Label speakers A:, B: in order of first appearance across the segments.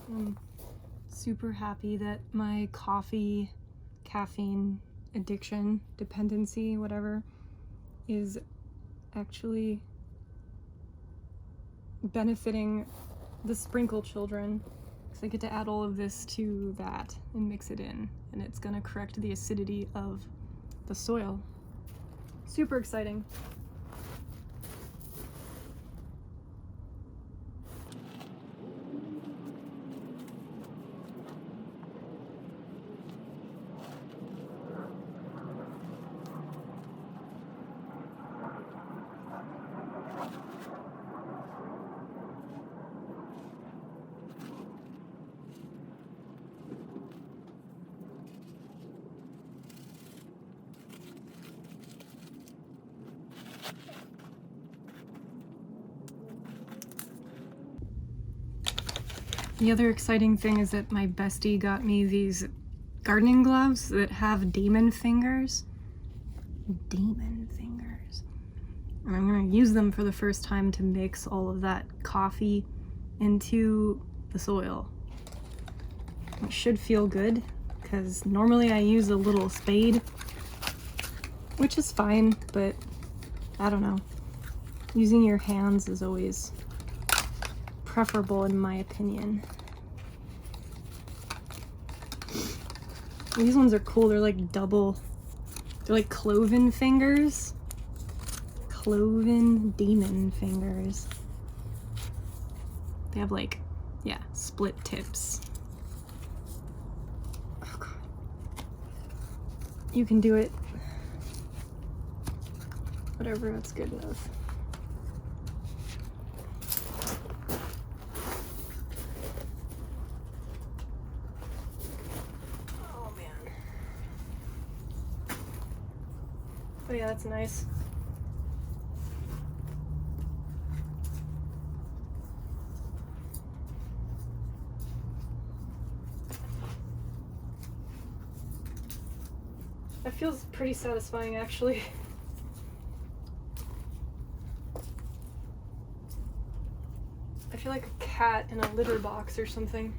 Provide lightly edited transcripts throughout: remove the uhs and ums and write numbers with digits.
A: I'm super happy that my caffeine addiction, dependency, whatever, is actually benefiting the sprinkle children, because I get to add all of this to that and mix it in, and it's gonna correct the acidity of the soil. Super exciting. The other exciting thing is that my bestie got me these gardening gloves that have demon fingers. Demon fingers. And I'm gonna use them for the first time to mix all of that coffee into the soil. It should feel good, because normally I use a little spade, which is fine, but I don't know. Using your hands is always preferable in my opinion. These ones are cool. They're like double. They're like cloven fingers. Cloven demon fingers. They have like, yeah, split tips. Oh God. You can do it. Whatever, that's good enough. Oh yeah, that's nice. That feels pretty satisfying, actually. I feel like a cat in a litter box or something.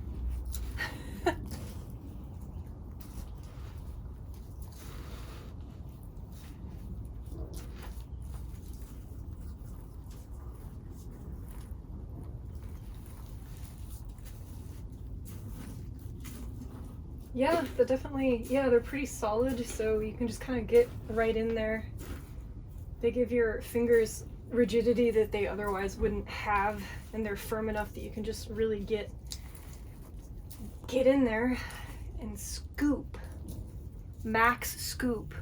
A: Yeah, they're pretty solid, so you can just kind of get right in there. They give your fingers rigidity that they otherwise wouldn't have, and they're firm enough that you can just really get in there and scoop. Max scoop.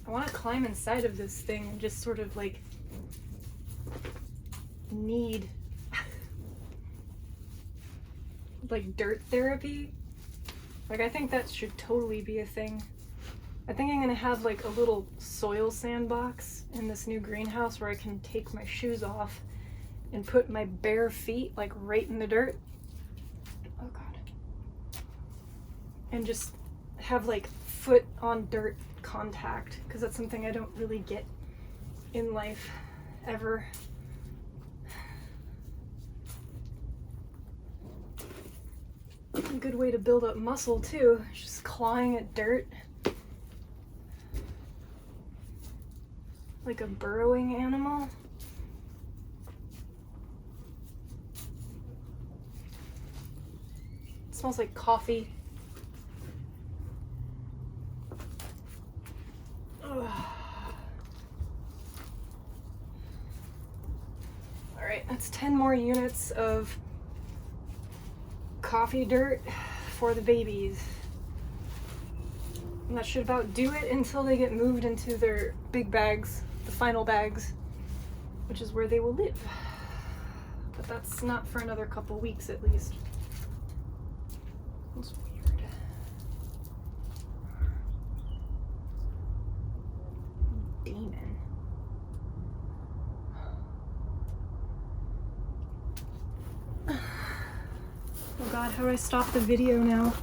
A: I want to climb inside of this thing and just sort of like need like dirt therapy. Like, I think that should totally be a thing. I think I'm gonna have like a little soil sandbox in this new greenhouse where I can take my shoes off and put my bare feet like right in the dirt. Oh God. And just have like foot on dirt contact, because that's something I don't really get in life ever. A good way to build up muscle too, just clawing at dirt. Like a burrowing animal. It smells like coffee. Alright, that's 10 more units of coffee dirt for the babies. And that should about do it until they get moved into their big bags, the final bags, which is where they will live. But that's not for another couple weeks at least. That's weird. Demon. Oh God, how do I stop the video now?